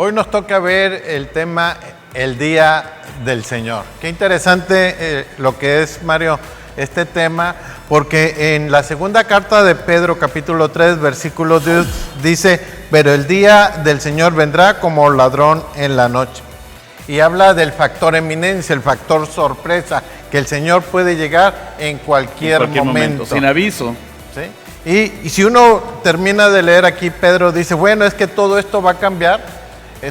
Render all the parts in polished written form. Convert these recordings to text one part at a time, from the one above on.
Hoy nos toca ver el tema el día del Señor. Qué interesante lo que es, Mario, este tema, porque en la segunda carta de Pedro, capítulo 3, versículo 10, dice, pero el día del Señor vendrá como ladrón en la noche. Y habla del factor eminencia, el factor sorpresa, que el Señor puede llegar en cualquier momento. Sin aviso. ¿Sí? Y si uno termina de leer aquí, Pedro dice, bueno, es que todo esto va a cambiar.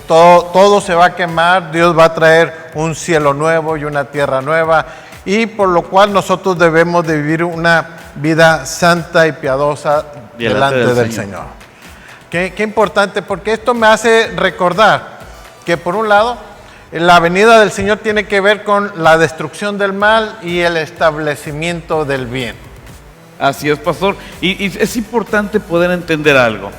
Todo se va a quemar, Dios va a traer un cielo nuevo y una tierra nueva, y por lo cual nosotros debemos de vivir una vida santa y piadosa delante del Señor. Qué importante, porque esto me hace recordar que por un lado, la venida del Señor tiene que ver con la destrucción del mal y el establecimiento del bien. Así es, pastor, y es importante poder entender algo.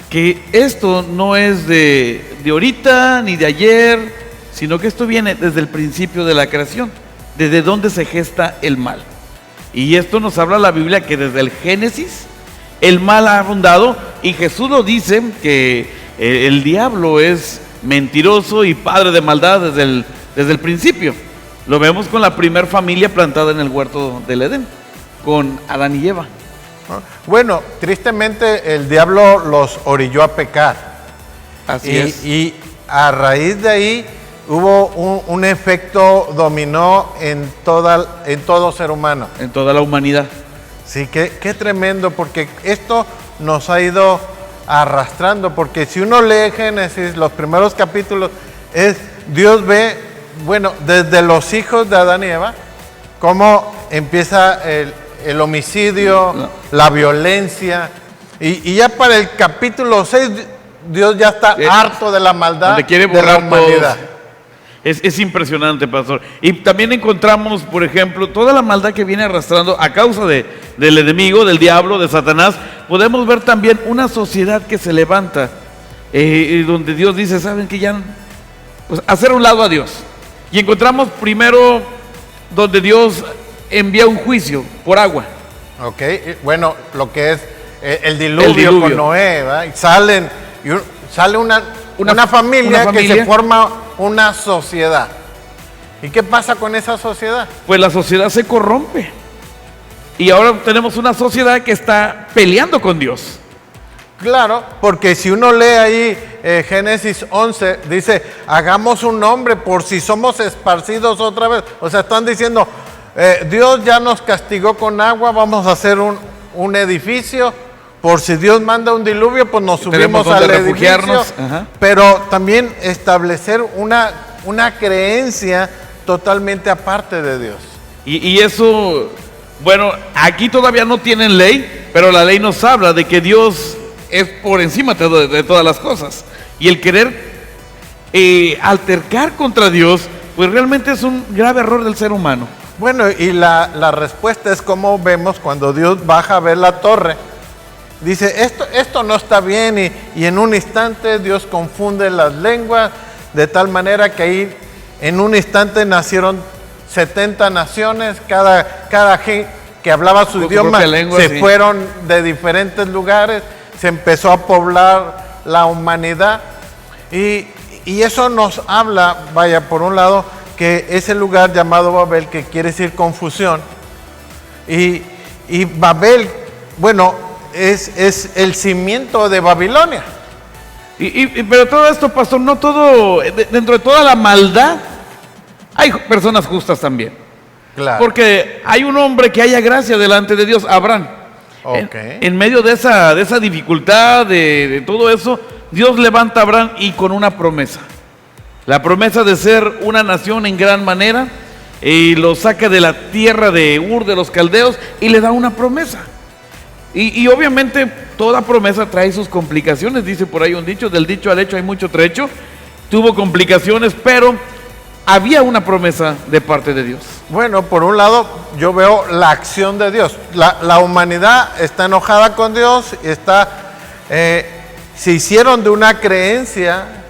Que esto no es de ahorita ni de ayer, sino que esto viene desde el principio de la creación, desde donde se gesta el mal. Y esto nos habla la Biblia que desde el Génesis el mal ha abundado, y Jesús lo dice que el diablo es mentiroso y padre de maldad desde el principio. Lo vemos con la primer familia plantada en el huerto del Edén, con Adán y Eva. Bueno, tristemente el diablo los orilló a pecar. Así es. Y a raíz de ahí hubo un efecto dominó en todo ser humano. En toda la humanidad. Sí, qué tremendo, porque esto nos ha ido arrastrando, porque si uno lee Génesis, los primeros capítulos, Dios ve, bueno, desde los hijos de Adán y Eva, cómo empieza el homicidio, la violencia, y ya para el capítulo 6, Dios ya está harto de la maldad quiere de la humanidad. Es impresionante, pastor. Y también encontramos, por ejemplo, toda la maldad que viene arrastrando a causa del enemigo, del diablo, de Satanás. Podemos ver también una sociedad que se levanta, donde Dios dice, ¿saben qué? Ya, pues, hacer a un lado a Dios. Y encontramos primero donde Dios envía un juicio por agua. Ok, bueno, lo que es el diluvio con Noé, ¿verdad? Y sale una familia que se forma una sociedad. ¿Y qué pasa con esa sociedad? Pues la sociedad se corrompe. Y ahora tenemos una sociedad que está peleando con Dios. Claro, porque si uno lee ahí Génesis 11, dice, hagamos un nombre por si somos esparcidos otra vez. O sea, están diciendo, Dios ya nos castigó con agua, vamos a hacer un edificio, por si Dios manda un diluvio, pues nos subimos al edificio. Pero también establecer una creencia totalmente aparte de Dios. Y eso, bueno, aquí todavía no tienen ley, pero la ley nos habla de que Dios es por encima de todas las cosas. Y el querer altercar contra Dios, pues realmente es un grave error del ser humano. Bueno, y la respuesta es como vemos cuando Dios baja a ver la torre. Dice, esto no está bien, y en un instante Dios confunde las lenguas, de tal manera que ahí en un instante nacieron 70 naciones, cada gente que hablaba su idioma fueron de diferentes lugares, se empezó a poblar la humanidad, y eso nos habla, vaya, por un lado, que ese lugar llamado Babel, que quiere decir confusión, y Babel, bueno, es el cimiento de Babilonia. Pero todo esto, pastor, no todo, dentro de toda la maldad, hay personas justas también. Claro. Porque hay un hombre que haya gracia delante de Dios, Abraham. Okay. En medio de esa dificultad, de todo eso, Dios levanta a Abraham y con una promesa. La promesa de ser una nación en gran manera, y lo saca de la tierra de Ur, de los caldeos, y le da una promesa. Y obviamente toda promesa trae sus complicaciones, dice por ahí un dicho, del dicho al hecho hay mucho trecho. Tuvo complicaciones, pero había una promesa de parte de Dios. Bueno, por un lado yo veo la acción de Dios. La humanidad está enojada con Dios, se hicieron de una creencia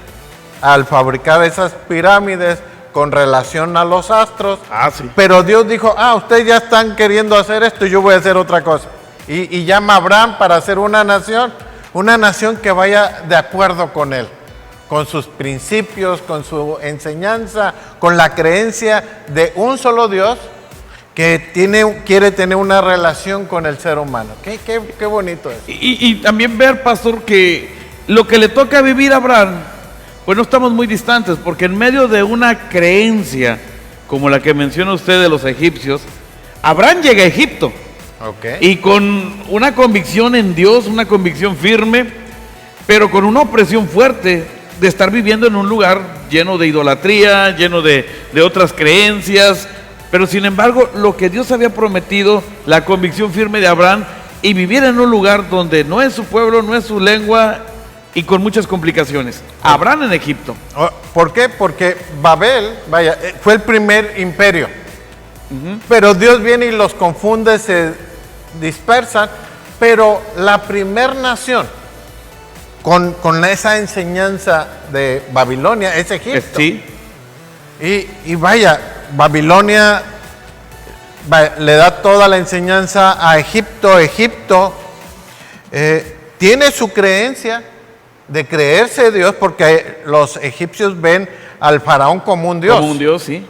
al fabricar esas pirámides con relación a los astros. Sí. Pero Dios dijo, ustedes ya están queriendo hacer esto, y yo voy a hacer otra cosa. Y llama a Abraham para hacer una nación que vaya de acuerdo con él. con sus principios, con su enseñanza, con la creencia de un solo Dios que quiere tener una relación con el ser humano. Qué bonito es. Y también ver, pastor, que lo que le toca vivir a Abraham, pues no estamos muy distantes, porque en medio de una creencia como la que menciona usted de los egipcios, Abraham llega a Egipto. Okay. Y con una convicción en Dios, una convicción firme, pero con una opresión fuerte de estar viviendo en un lugar lleno de idolatría, lleno de otras creencias, pero sin embargo lo que Dios había prometido, la convicción firme de Abraham, y vivir en un lugar donde no es su pueblo, no es su lengua y con muchas complicaciones. Abraham en Egipto. ¿Por qué? Porque Babel, fue el primer imperio. Pero Dios viene y los confunde, se dispersan, pero la primer nación con esa enseñanza de Babilonia es Egipto. Sí. Y Babilonia le da toda la enseñanza a Egipto. Egipto tiene su creencia de creerse Dios, porque los egipcios ven al faraón como un Dios. Como un Dios, sí.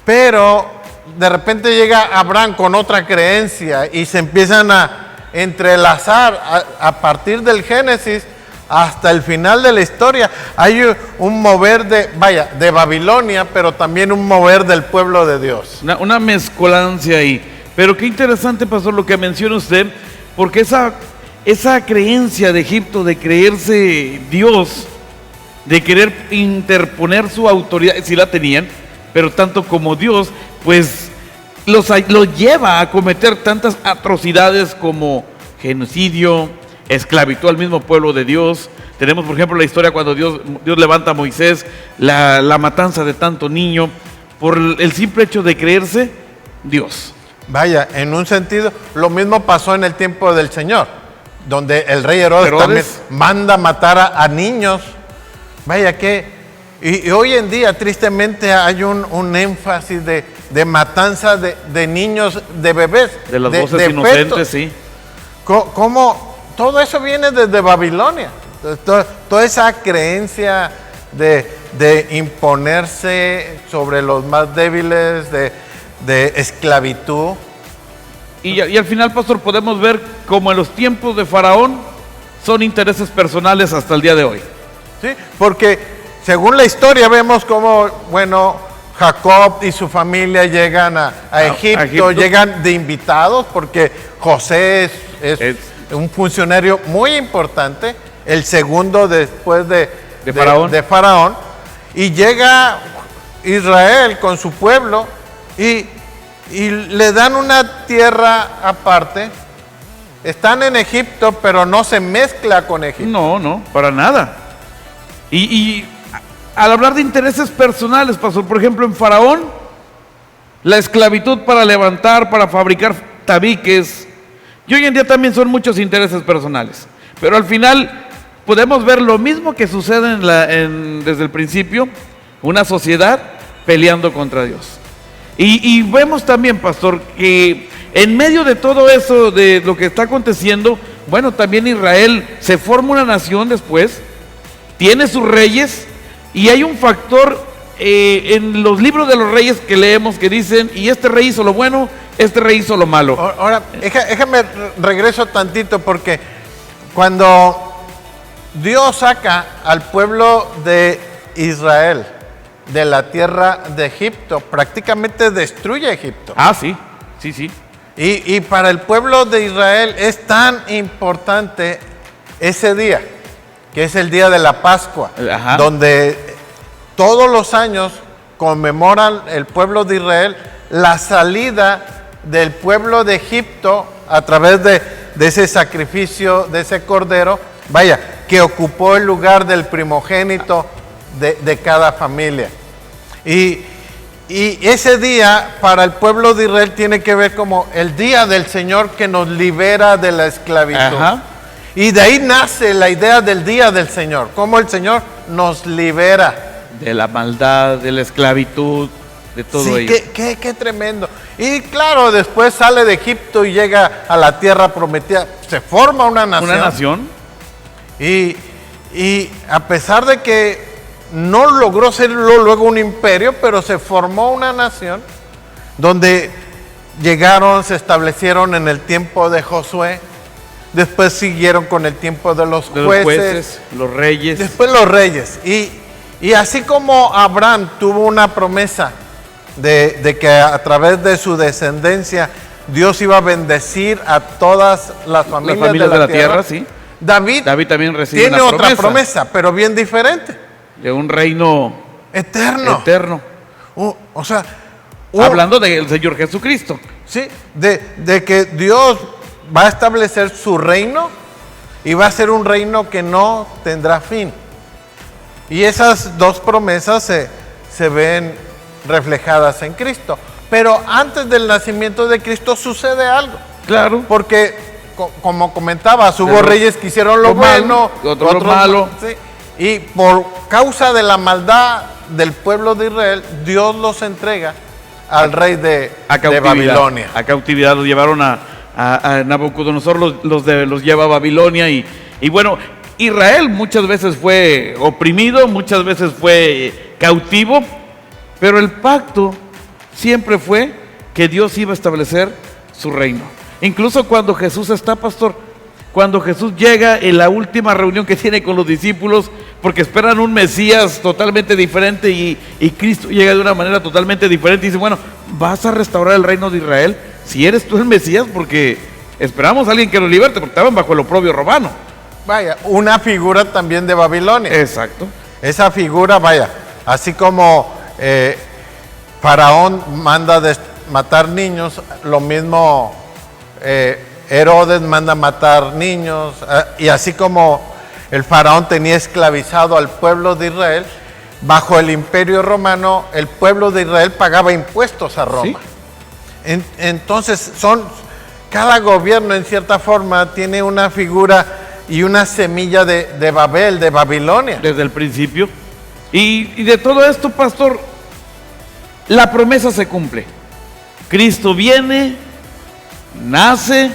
Pero de repente llega Abraham con otra creencia y se empiezan a entrelazar a partir del Génesis hasta el final de la historia. Hay un mover de Babilonia, pero también un mover del pueblo de Dios. Una mezcolancia ahí. Pero qué interesante, pastor, lo que menciona usted, porque esa creencia de Egipto de creerse Dios, de querer interponer su autoridad, sí la tenían, pero tanto como Dios, pues los lleva a cometer tantas atrocidades como genocidio, esclavitud al mismo pueblo de Dios. Tenemos, por ejemplo, la historia cuando Dios levanta a Moisés, la matanza de tanto niño, por el simple hecho de creerse Dios. En un sentido, lo mismo pasó en el tiempo del Señor, donde el rey Herodes también manda matar a niños. Y hoy en día, tristemente, hay un énfasis de matanza de niños, de bebés. De las voces inocentes, fetos. Sí. ¿Cómo? Todo eso viene desde Babilonia. Toda esa creencia de imponerse sobre los más débiles, de esclavitud. Y al final, pastor, podemos ver como en los tiempos de Faraón son intereses personales hasta el día de hoy. Sí, porque según la historia vemos como, Jacob y su familia llegan a Egipto, llegan de invitados, porque José es un funcionario muy importante, el segundo después de Faraón, y llega Israel con su pueblo y le dan una tierra aparte. Están en Egipto, pero no se mezcla con Egipto. No, para nada. Y al hablar de intereses personales, pastor, por ejemplo, en Faraón, la esclavitud para levantar, para fabricar tabiques, y hoy en día también son muchos intereses personales. Pero al final podemos ver lo mismo que sucede desde el principio, una sociedad peleando contra Dios. Y vemos también, pastor, que en medio de todo eso, de lo que está aconteciendo, también Israel se forma una nación después, tiene sus reyes, y hay un factor en los libros de los reyes que leemos que dicen, y este rey hizo lo bueno, este rey hizo lo malo. Ahora, déjame regreso tantito, porque cuando Dios saca al pueblo de Israel de la tierra de Egipto, prácticamente destruye Egipto. Ah, sí. Y para el pueblo de Israel es tan importante ese día, que es el día de la Pascua, donde todos los años conmemoran el pueblo de Israel la salida del pueblo de Egipto a través de ese sacrificio, de ese cordero, que ocupó el lugar del primogénito de cada familia. Y ese día para el pueblo de Israel tiene que ver como el día del Señor que nos libera de la esclavitud. Y de ahí nace la idea del día del Señor, cómo el Señor nos libera. De la maldad, de la esclavitud, de todo ello. Qué tremendo. Y claro, después sale de Egipto y llega a la tierra prometida. Se forma una nación. Una nación. Y Y a pesar de que no logró ser luego un imperio, pero se formó una nación donde llegaron, se establecieron en el tiempo de Josué, después siguieron con el tiempo de los jueces, los reyes. después los reyes. Y así como Abraham tuvo una promesa de que a través de su descendencia Dios iba a bendecir a todas las familias de la tierra, sí. David también recibe tiene una otra promesa, pero bien diferente. De un reino Eterno. O sea, hablando del Señor Jesucristo. Sí, de que Dios va a establecer su reino y va a ser un reino que no tendrá fin. Y esas dos promesas se ven reflejadas en Cristo. Pero antes del nacimiento de Cristo sucede algo. Claro. Porque, como comentabas, hubo reyes que hicieron lo bueno, otros lo malo. Sí, y por causa de la maldad del pueblo de Israel, Dios los entrega al rey de Babilonia. A cautividad los llevaron a Nabucodonosor, los lleva a Babilonia. Y bueno, Israel muchas veces fue oprimido, muchas veces fue cautivo, pero el pacto siempre fue que Dios iba a establecer su reino. Incluso cuando Jesús está, pastor, cuando Jesús llega en la última reunión que tiene con los discípulos, porque esperan un Mesías totalmente diferente y Cristo llega de una manera totalmente diferente y dice, bueno, ¿vas a restaurar el reino de Israel? Si eres tú el Mesías, porque esperamos a alguien que los liberte, porque estaban bajo el oprobio romano. Vaya, una figura también de Babilonia. Exacto. Esa figura, vaya, así como Faraón manda matar niños, lo mismo Herodes manda matar niños, y así como el faraón tenía esclavizado al pueblo de Israel, bajo el imperio romano, el pueblo de Israel pagaba impuestos a Roma. ¿Sí? Entonces, cada gobierno en cierta forma tiene una figura y una semilla de Babel, de Babilonia. Desde el principio. Y de todo esto, pastor, la promesa se cumple. Cristo viene, nace,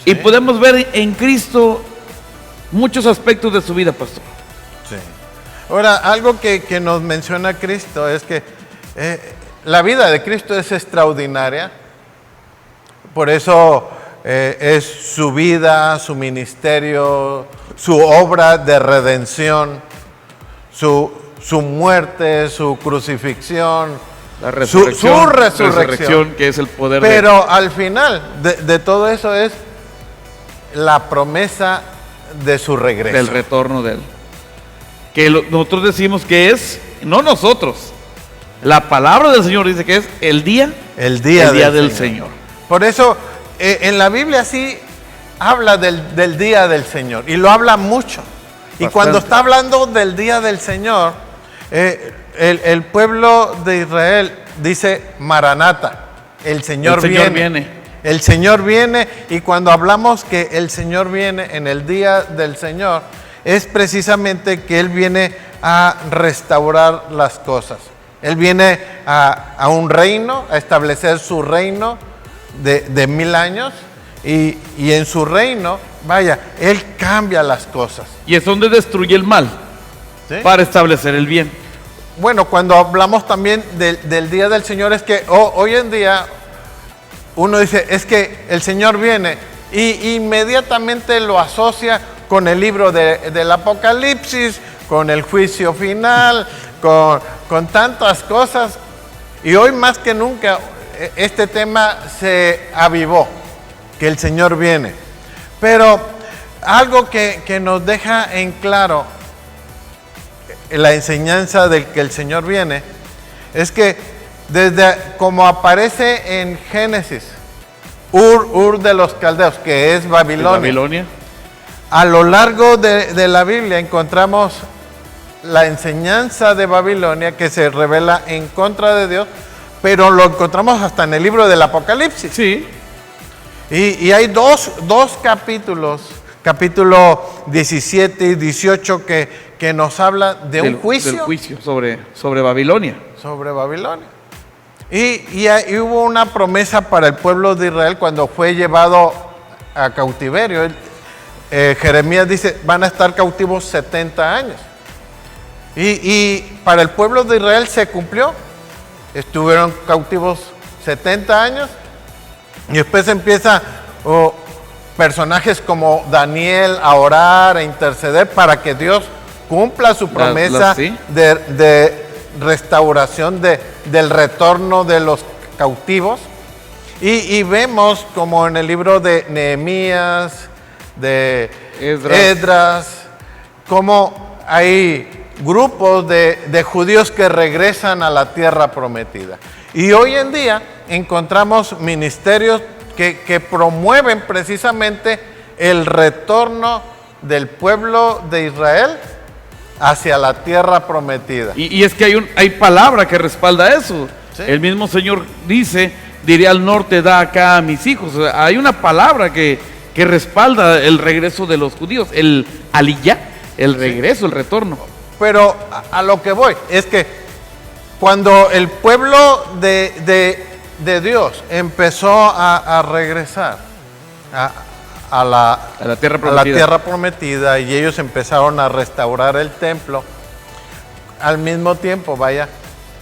sí, y podemos ver en Cristo muchos aspectos de su vida, pastor. Sí. Ahora, algo que nos menciona Cristo es que la vida de Cristo es extraordinaria. Por eso es su vida, su ministerio, su obra de redención, su muerte, su crucifixión, la resurrección, su resurrección, que es el poder. Pero al final de todo eso es la promesa de su regreso. Del retorno de él. Que nosotros decimos que es, no nosotros, la palabra del Señor dice que es el día del Señor. Por eso en la Biblia sí habla del día del Señor y lo habla mucho. Bastante. Y cuando está hablando del día del Señor, el pueblo de Israel dice Maranata, el Señor viene. El Señor viene, y cuando hablamos que el Señor viene en el día del Señor, es precisamente que Él viene a restaurar las cosas. Él viene a un reino, a establecer su reino de 1000 años, y en su reino, vaya, Él cambia las cosas. Y es donde destruye el mal, ¿sí?, para establecer el bien. Bueno, cuando hablamos también del día del Señor, es que hoy en día uno dice, es que el Señor viene, y inmediatamente lo asocia con el libro del Apocalipsis, con el juicio final, con tantas cosas. Y hoy más que nunca este tema se avivó, que el Señor viene. Pero algo que nos deja en claro la enseñanza de que el Señor viene, es que desde como aparece en Génesis, Ur de los Caldeos, que es Babilonia, a lo largo de la Biblia encontramos la enseñanza de Babilonia que se revela en contra de Dios, pero lo encontramos hasta en el libro del Apocalipsis. Sí. Y hay dos capítulos, capítulo 17 y 18, que nos habla de un juicio. Del juicio sobre Babilonia. Sobre Babilonia. Y hubo una promesa para el pueblo de Israel cuando fue llevado a cautiverio. Jeremías dice, van a estar cautivos 70 años. Y para el pueblo de Israel se cumplió. Estuvieron cautivos 70 años. Y después empieza personajes como Daniel a orar, a interceder para que Dios cumpla su promesa ¿sí? de restauración, del retorno de los cautivos. Y vemos como en el libro de Nehemías, de Esdras, como hay grupos de judíos que regresan a la tierra prometida. Y hoy en día encontramos ministerios que promueven precisamente el retorno del pueblo de Israel hacia la tierra prometida. Y es que hay palabra que respalda eso. Sí. El mismo Señor dice, diré al norte, da acá a mis hijos. O sea, hay una palabra que respalda el regreso de los judíos, el aliyá, el regreso, el retorno. Pero a lo que voy es que cuando el pueblo de Dios empezó a regresar a la tierra prometida y ellos empezaron a restaurar el templo, al mismo tiempo,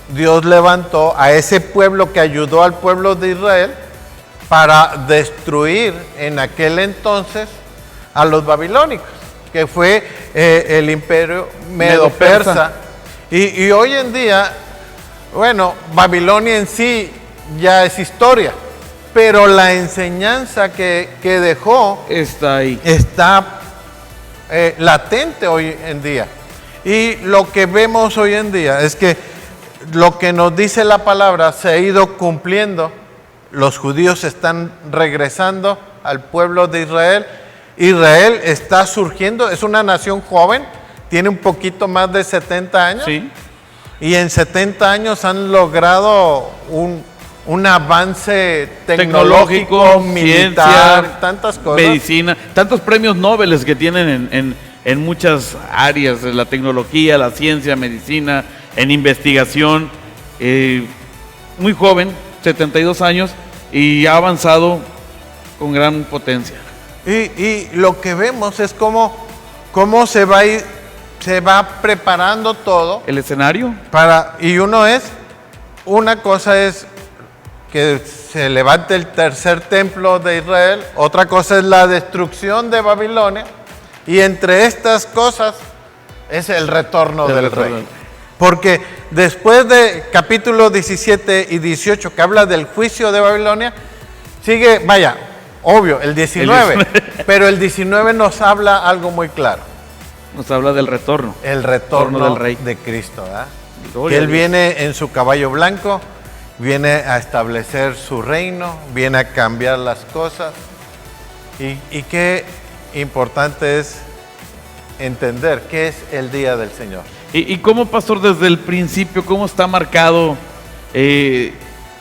Dios levantó a ese pueblo que ayudó al pueblo de Israel para destruir en aquel entonces a los babilónicos, que fue el imperio medo-persa. Y hoy en día, bueno, Babilonia en sí ya es historia, pero la enseñanza que dejó está ahí. Está latente hoy en día. Y lo que vemos hoy en día es que lo que nos dice la palabra se ha ido cumpliendo. Los judíos están regresando al pueblo de Israel. Israel está surgiendo, es una nación joven, tiene un poquito más de 70 años. Sí. Y en 70 años han logrado un avance tecnológico, militar, ciencia, tantas cosas. Medicina, tantos premios Nobel que tienen en muchas áreas, en la tecnología, la ciencia, medicina, en investigación. Muy joven, 72 años, y ha avanzado con gran potencia. Y lo que vemos es cómo se va preparando todo. ¿El escenario? Una cosa es que se levante el tercer templo de Israel, otra cosa es la destrucción de Babilonia, y entre estas cosas es el retorno del rey. Porque después de capítulo 17 y 18, que habla del juicio de Babilonia, sigue, obvio, el 19, pero el 19 nos habla algo muy claro. Nos habla del retorno. El retorno del rey de Cristo, ¿verdad? Gloria Que Él a Dios. viene en su caballo blanco, viene a establecer su reino, viene a cambiar las cosas. Y qué importante es entender qué es el día del Señor. Y cómo, pastor, desde el principio, cómo está marcado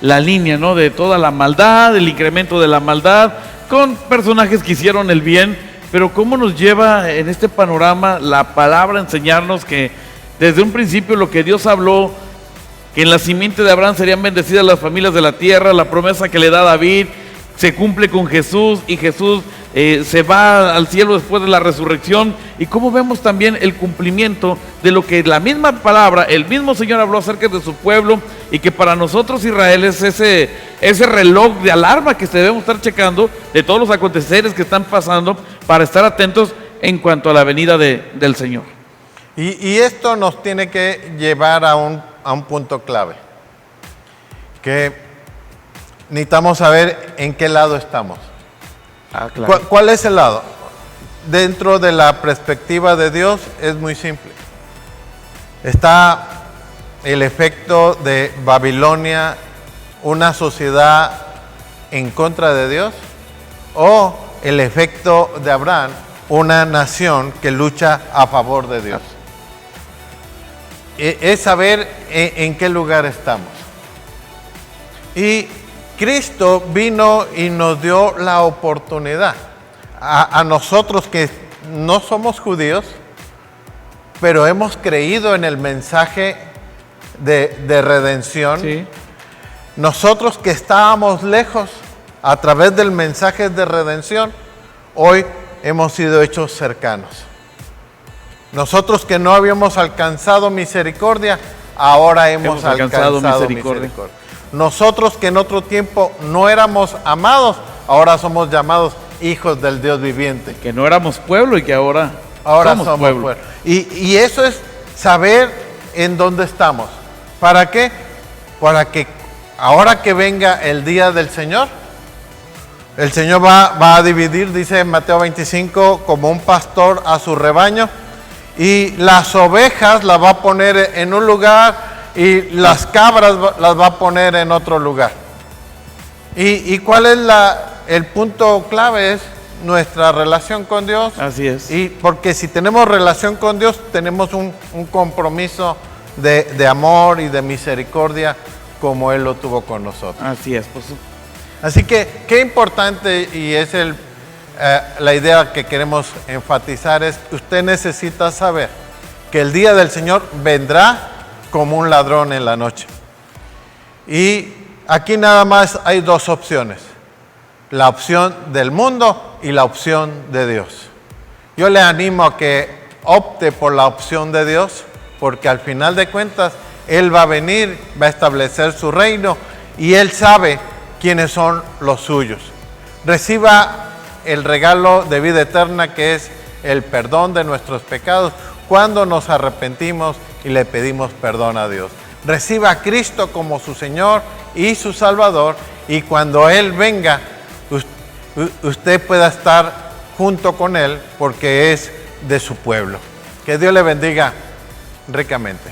la línea, ¿no? De toda la maldad, el incremento de la maldad, con personajes que hicieron el bien, pero cómo nos lleva en este panorama la palabra a enseñarnos que desde un principio lo que Dios habló, que en la simiente de Abraham serían bendecidas las familias de la tierra, la promesa que le da David se cumple con Jesús, y Jesús se va al cielo después de la resurrección. Y cómo vemos también el cumplimiento de lo que la misma palabra, el mismo Señor habló acerca de su pueblo, y que para nosotros Israel es ese reloj de alarma que debemos estar checando de todos los aconteceres que están pasando, para estar atentos en cuanto a la venida del Señor. Y esto nos tiene que llevar a un punto clave, que necesitamos saber en qué lado estamos. Claro. ¿Cuál es el lado? Dentro de la perspectiva de Dios es muy simple. Está el efecto de Babilonia, una sociedad en contra de Dios, o el efecto de Abraham, una nación que lucha a favor de Dios. Es saber en qué lugar estamos. Y Cristo vino y nos dio la oportunidad a nosotros que no somos judíos, pero hemos creído en el mensaje de redención. Sí. Nosotros que estábamos lejos, a través del mensaje de redención, hoy hemos sido hechos cercanos. Nosotros que no habíamos alcanzado misericordia, ahora hemos alcanzado misericordia. Nosotros que en otro tiempo no éramos amados, ahora somos llamados hijos del Dios viviente. Que no éramos pueblo y que ahora somos pueblo. Y eso es saber en dónde estamos. ¿Para qué? Para que ahora que venga el día del Señor, el Señor va a dividir, dice en Mateo 25, como un pastor a su rebaño, y las ovejas las va a poner en un lugar y las cabras las va a poner en otro lugar. ¿Y cuál es el punto clave? Es nuestra relación con Dios. Así es. Y porque si tenemos relación con Dios, tenemos un compromiso de amor y de misericordia como Él lo tuvo con nosotros. Así es, pues. Así que qué importante, y es la idea que queremos enfatizar, es que usted necesita saber que el día del Señor vendrá como un ladrón en la noche. Y aquí nada más hay dos opciones: la opción del mundo y la opción de Dios. Yo le animo a que opte por la opción de Dios, porque al final de cuentas Él va a venir, va a establecer su reino y Él sabe quiénes son los suyos. Reciba el regalo de vida eterna, que es el perdón de nuestros pecados cuando nos arrepentimos y le pedimos perdón a Dios. Reciba a Cristo como su Señor y su Salvador, y cuando Él venga, usted pueda estar junto con Él porque es de su pueblo. Que Dios le bendiga ricamente.